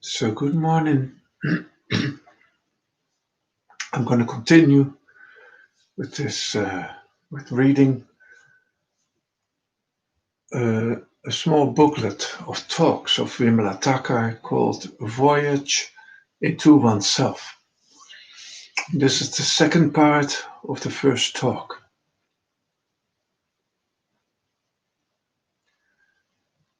So good morning. I'm going to continue with with reading a small booklet of talks of Vimala Thakar called Voyage into Oneself. This is the second part of the first talk.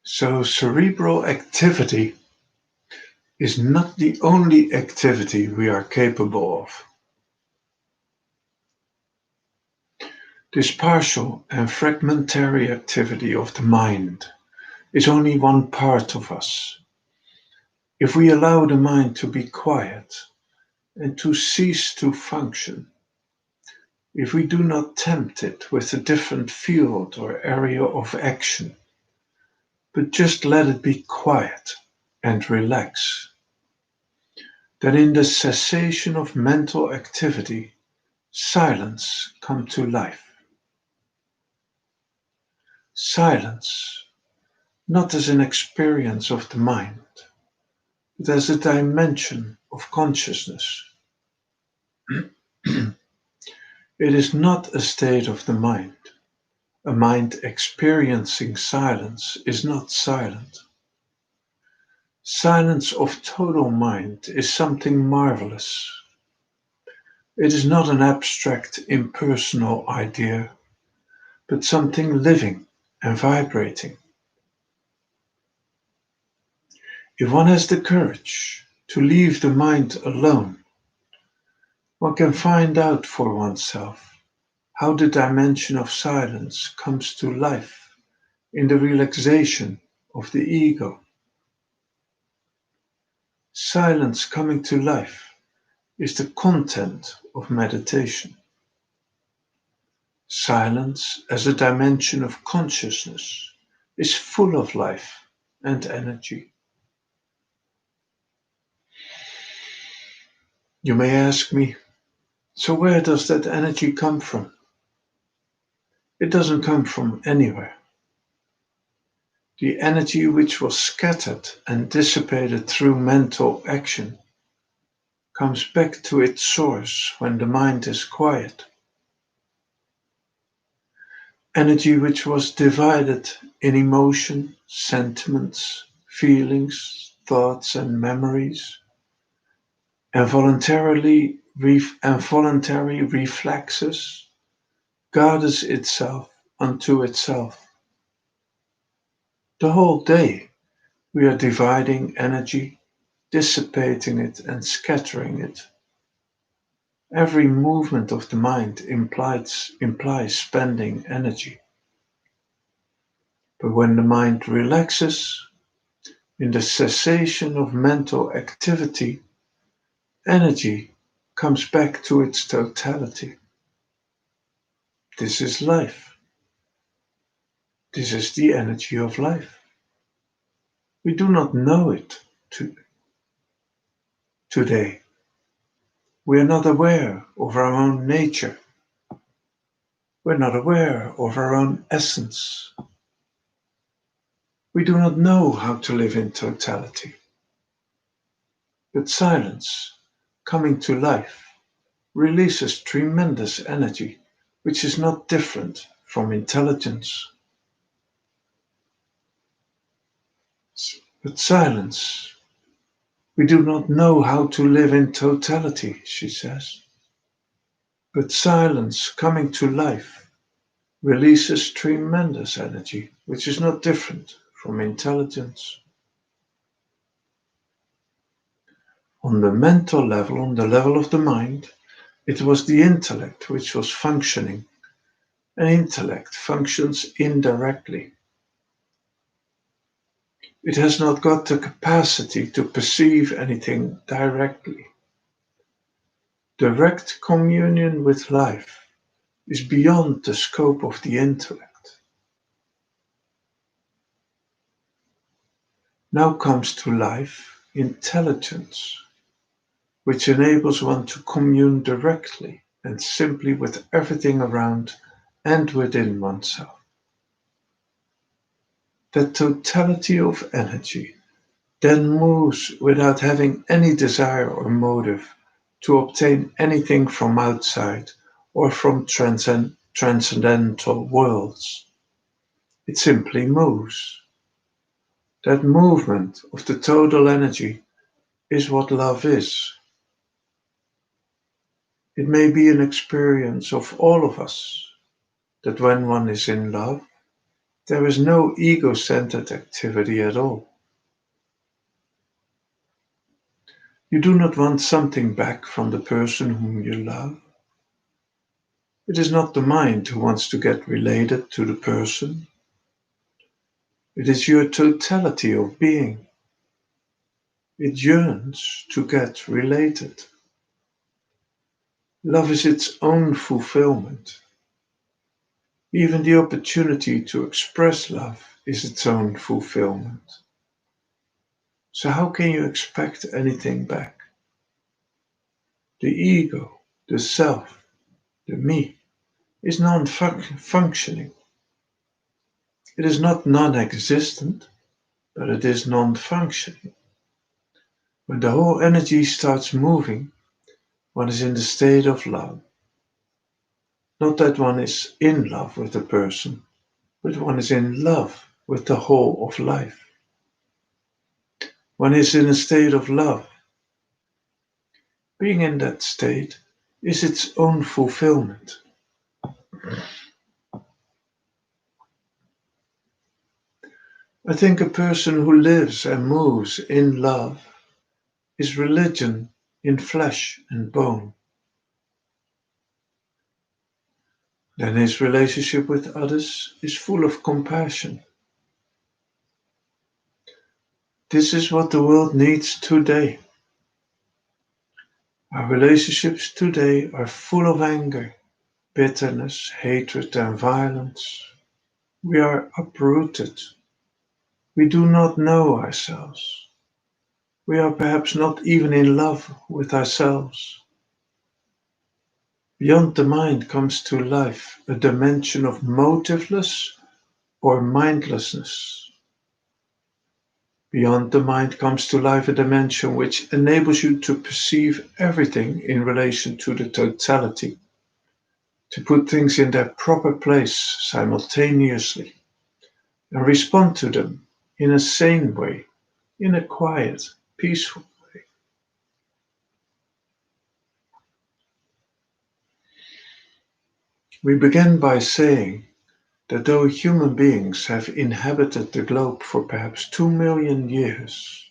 So cerebral activity is not the only activity we are capable of. This partial and fragmentary activity of the mind is only one part of us. If we allow the mind to be quiet and to cease to function, if we do not tempt it with a different field or area of action, but just let it be quiet and relax, then in the cessation of mental activity, silence comes to life. Silence, not as an experience of the mind, but as a dimension of consciousness. It is not a state of the mind. A mind experiencing silence is not silent. Silence of total mind is something marvelous. It is not an abstract, impersonal idea, but something living and vibrating. If one has the courage to leave the mind alone, one can find out for oneself how the dimension of silence comes to life in the relaxation of the ego. Silence coming to life is the content of meditation. Silence as a dimension of consciousness is full of life and energy. You may ask me, so where does that energy come from? It doesn't come from anywhere. The energy which was scattered and dissipated through mental action comes back to its source when the mind is quiet. Energy which was divided in emotion, sentiments, feelings, thoughts, and memories, and voluntary reflexes, guards itself unto itself. The whole day we are dividing energy, dissipating it, and scattering it. Every movement of the mind implies spending energy. But when the mind relaxes, in the cessation of mental activity, energy comes back to its totality. This is life. This is the energy of life. We do not know it today. We are not aware of our own nature. We're not aware of our own essence. We do not know how to live in totality. But silence, coming to life, releases tremendous energy, which is not different from intelligence. But silence, we do not know how to live in totality, she says. But silence coming to life releases tremendous energy, which is not different from intelligence. On the mental level, on the level of the mind, it was the intellect which was functioning. And intellect functions indirectly. It has not got the capacity to perceive anything directly. Direct communion with life is beyond the scope of the intellect. Now comes to life intelligence, which enables one to commune directly and simply with everything around and within oneself. That totality of energy then moves without having any desire or motive to obtain anything from outside or from transcendental worlds. It simply moves. That movement of the total energy is what love is. It may be an experience of all of us that when one is in love, there is no ego centered activity at all. You do not want something back from the person whom you love. It is not the mind who wants to get related to the person. It is your totality of being. It yearns to get related. Love is its own fulfillment. Even the opportunity to express love is its own fulfillment. So how can you expect anything back? The ego, the self, the me, is non-functioning. It is not non-existent, but it is non-functioning. When the whole energy starts moving, one is in the state of love. Not that one is in love with the person, but one is in love with the whole of life. One is in a state of love. Being in that state is its own fulfillment. I think a person who lives and moves in love is religion in flesh and bone. Then his relationship with others is full of compassion. This is what the world needs today. Our relationships today are full of anger, bitterness, hatred, and violence. We are uprooted. We do not know ourselves. We are perhaps not even in love with ourselves. Beyond the mind comes to life a dimension of motiveless or mindlessness. Beyond the mind comes to life a dimension which enables you to perceive everything in relation to the totality, to put things in their proper place simultaneously, and respond to them in a sane way, in a quiet, peaceful way. We begin by saying that though human beings have inhabited the globe for perhaps 2 million years,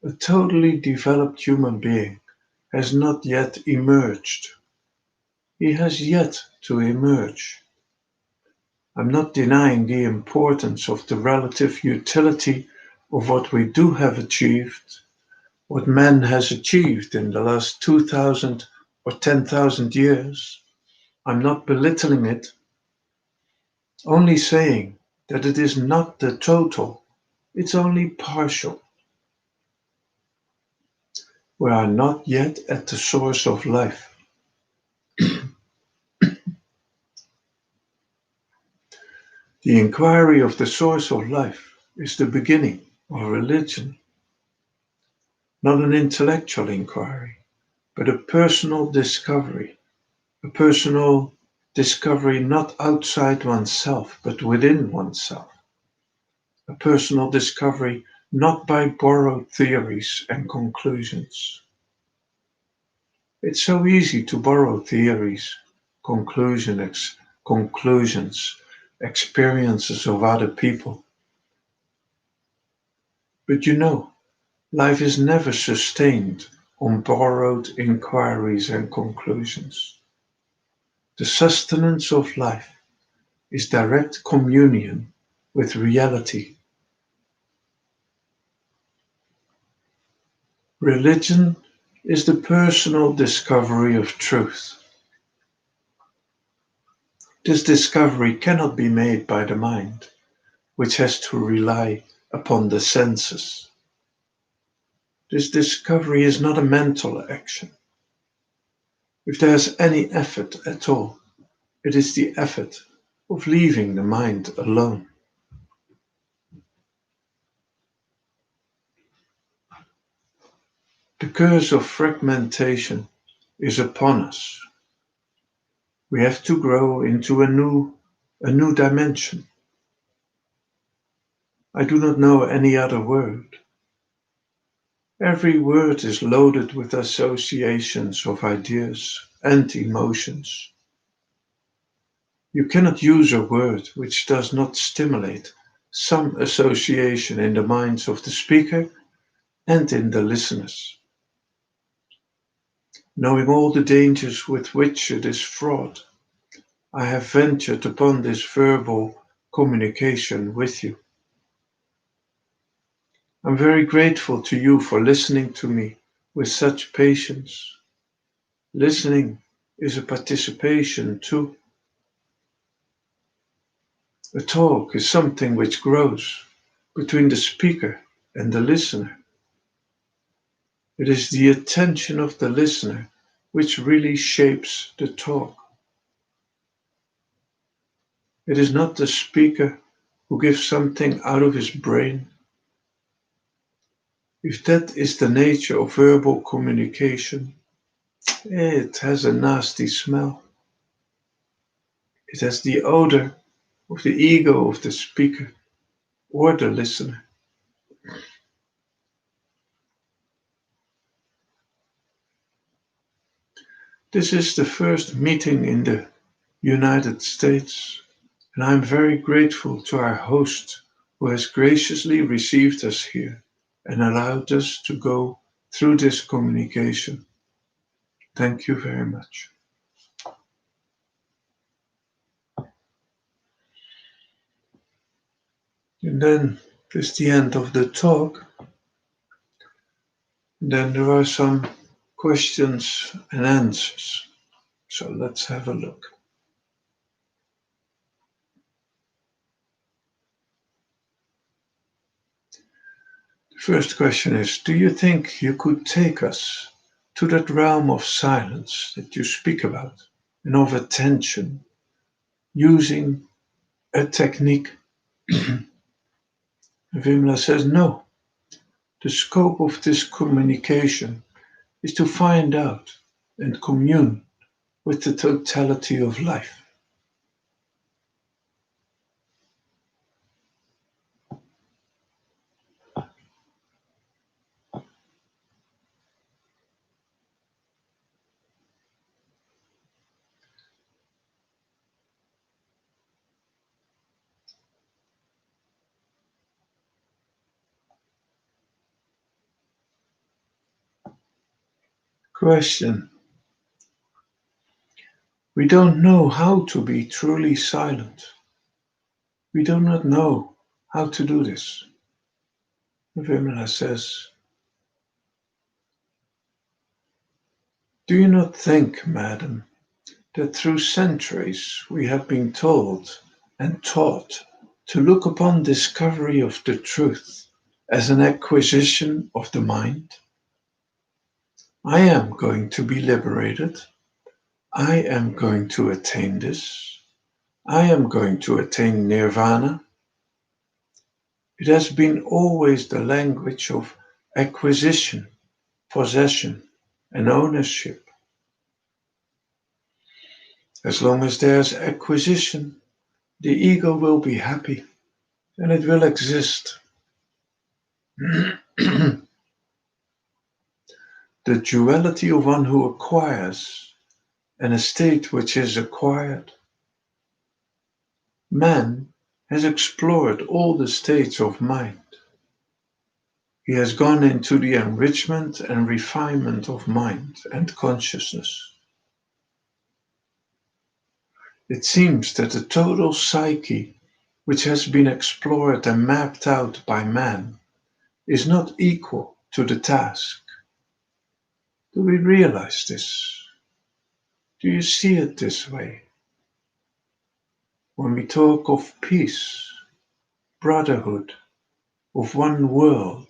a totally developed human being has not yet emerged. He has yet to emerge. I'm not denying the importance of the relative utility of what we do have achieved, what man has achieved in the last 2,000 or 10,000 years. I'm not belittling it, only saying that it is not the total, it's only partial. We are not yet at the source of life. The inquiry of the source of life is the beginning of religion, not an intellectual inquiry, but a personal discovery. A personal discovery not outside oneself, but within oneself. A personal discovery not by borrowed theories and conclusions. It's so easy to borrow theories, conclusions, experiences of other people. But you know, life is never sustained on borrowed inquiries and conclusions. The sustenance of life is direct communion with reality. Religion is the personal discovery of truth. This discovery cannot be made by the mind, which has to rely upon the senses. This discovery is not a mental action. If there is any effort at all, it is the effort of leaving the mind alone. curse of fragmentation is upon us. We have to grow into a new dimension. I do not know any other word. Every word is loaded with associations of ideas and emotions. You cannot use a word which does not stimulate some association in the minds of the speaker and in the listeners. Knowing all the dangers with which it is fraught, I have ventured upon this verbal communication with you. I'm very grateful to you for listening to me with such patience. Listening is a participation too. A talk is something which grows between the speaker and the listener. It is the attention of the listener which really shapes the talk. It is not the speaker who gives something out of his brain. If that is the nature of verbal communication, it has a nasty smell. It has the odor of the ego of the speaker or the listener. This is the first meeting in the United States, and I am very grateful to our host who has graciously received us here and allowed us to go through this communication. Thank you very much. And then this is the end of the talk. And then there are some questions and answers. So let's have a look. The first question is, do you think you could take us to that realm of silence that you speak about and of attention using a technique? Vimala says no. The scope of this communication is to find out and commune with the totality of life. Question. We don't know how to be truly silent. We do not know how to do this. Vimala says, do you not think, madam, that through centuries we have been told and taught to look upon discovery of the truth as an acquisition of the mind? I am going to be liberated. I am going to attain this. I am going to attain nirvana. It has been always the language of acquisition, possession, and ownership. As long as there's acquisition, the ego will be happy and it will exist. The duality of one who acquires and a state which is acquired. Man has explored all the states of mind. He has gone into the enrichment and refinement of mind and consciousness. It seems that the total psyche, which has been explored and mapped out by man, is not equal to the task. Do we realize this? Do you see it this way? When we talk of peace, brotherhood, of one world,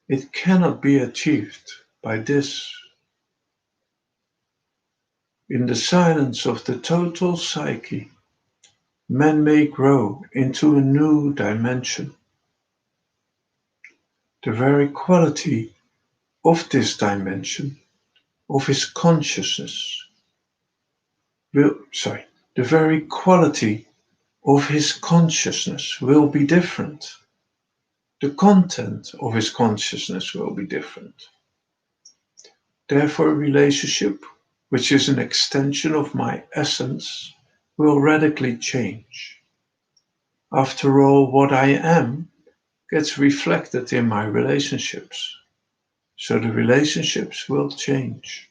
it cannot be achieved by this. In the silence of the total psyche, man may grow into a new dimension. The very quality of this dimension, of his consciousness, the very quality of his consciousness will be different. The content of his consciousness will be different. Therefore, a relationship, which is an extension of my essence, will radically change. After all, what I am gets reflected in my relationships. So the relationships will change.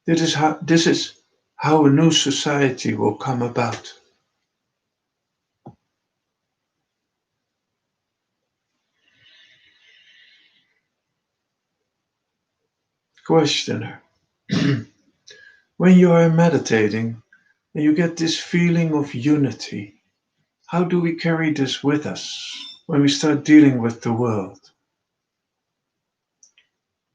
This is how a new society will come about. Questioner. When you are meditating and you get this feeling of unity, how do we carry this with us when we start dealing with the world?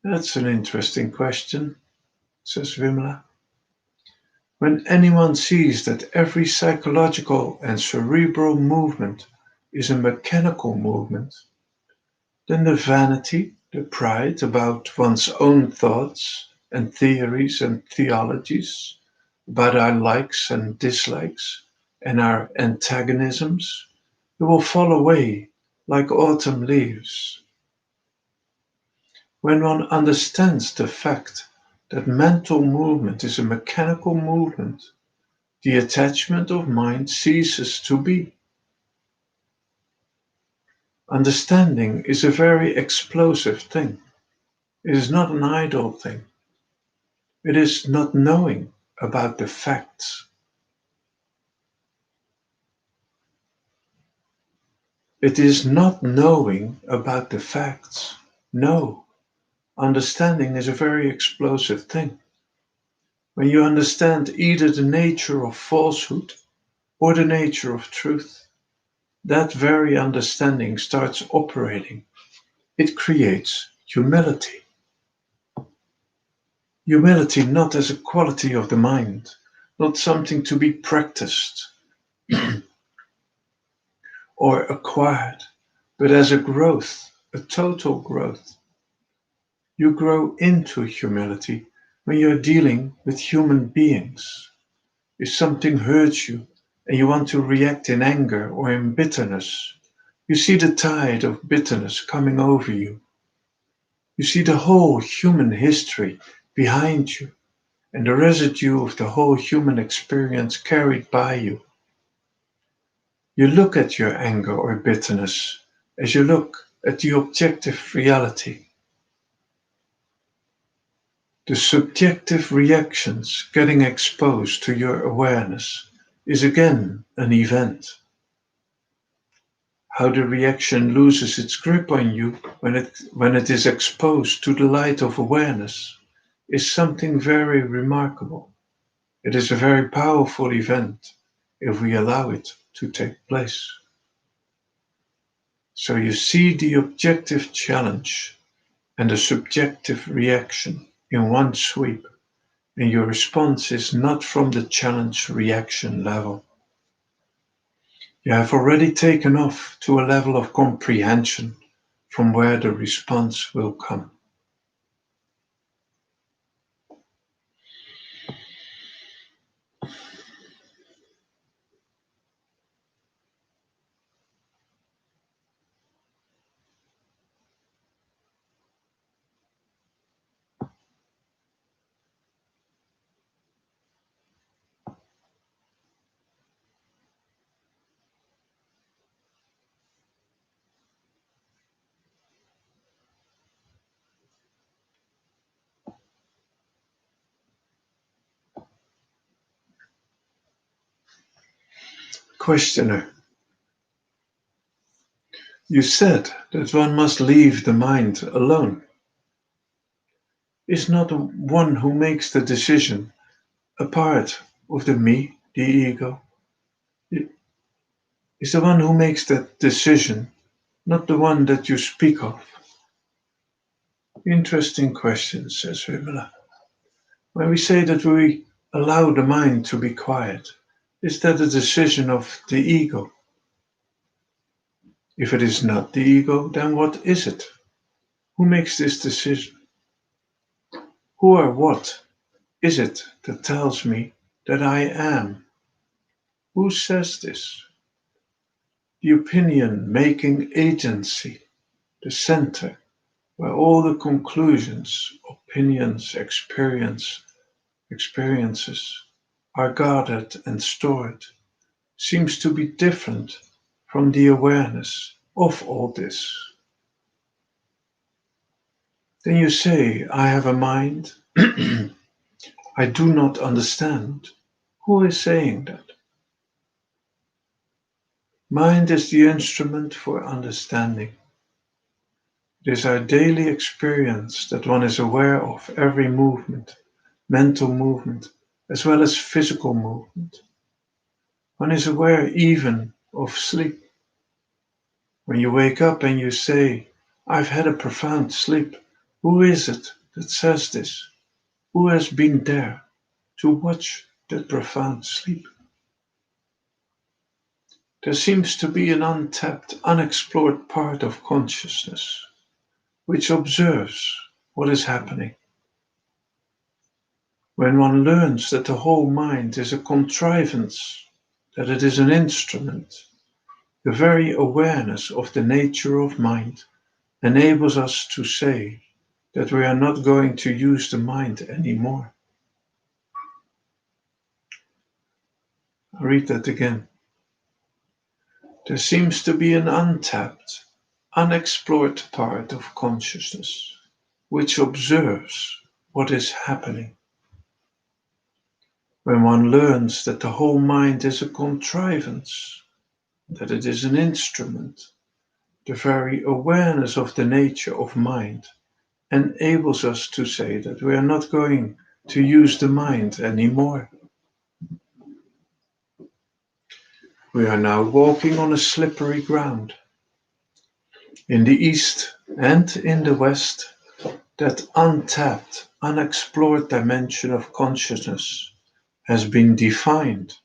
That's an interesting question, says Vimala. When anyone sees that every psychological and cerebral movement is a mechanical movement, then the vanity, the pride about one's own thoughts and theories and theologies, about our likes and dislikes and our antagonisms, it will fall away like autumn leaves. When one understands the fact that mental movement is a mechanical movement, the attachment of mind ceases to be. Understanding is a very explosive thing. It is not an idle thing. It is not knowing about the facts. It is not knowing about the facts. No, understanding is a very explosive thing. When you understand either the nature of falsehood or the nature of truth, that very understanding starts operating. It creates humility. Humility not as a quality of the mind, not something to be practiced or acquired, but as a growth, a total growth. You grow into humility when you're dealing with human beings. If something hurts you and you want to react in anger or in bitterness, you see the tide of bitterness coming over you. You see the whole human history behind you and the residue of the whole human experience carried by you. You look at your anger or bitterness as you look at the objective reality. The subjective reactions getting exposed to your awareness is again an event. How the reaction loses its grip on you when it is exposed to the light of awareness is something very remarkable. It is a very powerful event if we allow it to take place. So you see the objective challenge and the subjective reaction in one sweep, and your response is not from the challenge reaction level. You have already taken off to a level of comprehension from where the response will come. Questioner. You said that one must leave the mind alone. Is not one who makes the decision a part of the me, the ego? Is the one who makes that decision not the one that you speak of? Interesting question, says Vimala. When we say that we allow the mind to be quiet, is that a decision of the ego? If it is not the ego, then what is it? Who makes this decision? Who or what is it that tells me that I am? Who says this? The opinion-making agency, the center where all the conclusions, opinions, experiences are gathered and stored, seems to be different from the awareness of all this. Then you say, I have a mind, I do not understand. Who is saying that? Mind is the instrument for understanding. It is our daily experience that one is aware of every movement, mental movement, as well as physical movement. One is aware even of sleep. When you wake up and you say, I've had a profound sleep, who is it that says this? Who has been there to watch that profound sleep? There seems to be an untapped, unexplored part of consciousness which observes what is happening. When one learns that the whole mind is a contrivance, that it is an instrument, the very awareness of the nature of mind enables us to say that we are not going to use the mind anymore. I'll read that again. There seems to be an untapped, unexplored part of consciousness which observes what is happening. When one learns that the whole mind is a contrivance, that it is an instrument, the very awareness of the nature of mind enables us to say that we are not going to use the mind anymore. We are now walking on a slippery ground. In the East and in the West, that untapped, unexplored dimension of consciousness has been defined,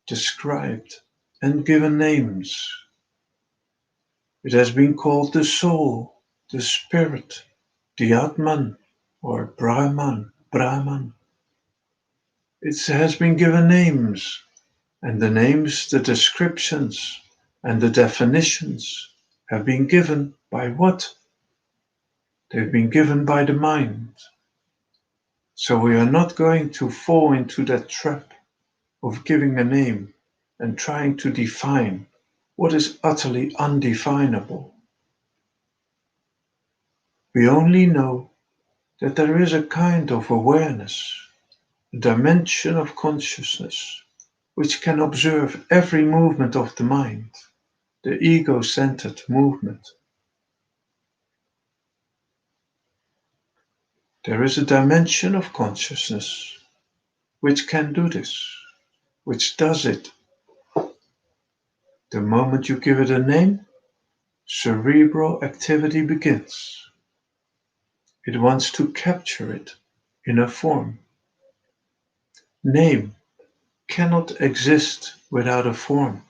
described, and given names. It has been called the soul, the spirit, the Atman, or Brahman. It has been given names, and the names, the descriptions, and the definitions have been given by what? They've been given by the mind. So we are not going to fall into that trap of giving a name and trying to define what is utterly undefinable. We only know that there is a kind of awareness, a dimension of consciousness, which can observe every movement of the mind, the ego-centered movement. There is a dimension of consciousness which can do this, which does it. The moment you give it a name, cerebral activity begins. It wants to capture it in a form. Name cannot exist without a form.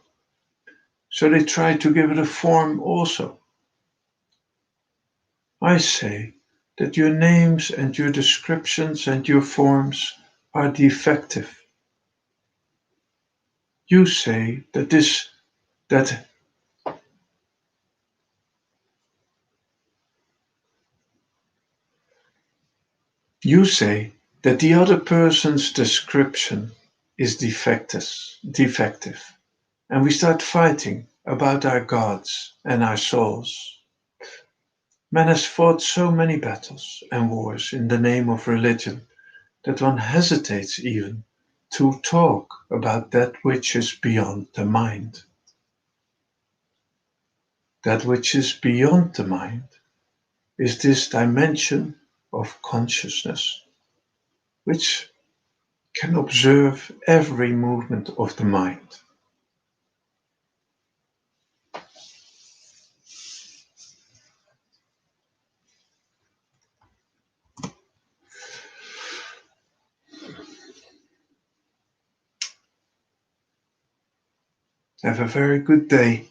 So they try to give it a form also. I say that your names and your descriptions and your forms are defective. You say that you say that the other person's description is defective, and we start fighting about our gods and our souls. Man has fought so many battles and wars in the name of religion that one hesitates even to talk about that which is beyond the mind. That which is beyond the mind is this dimension of consciousness, which can observe every movement of the mind. Have a very good day.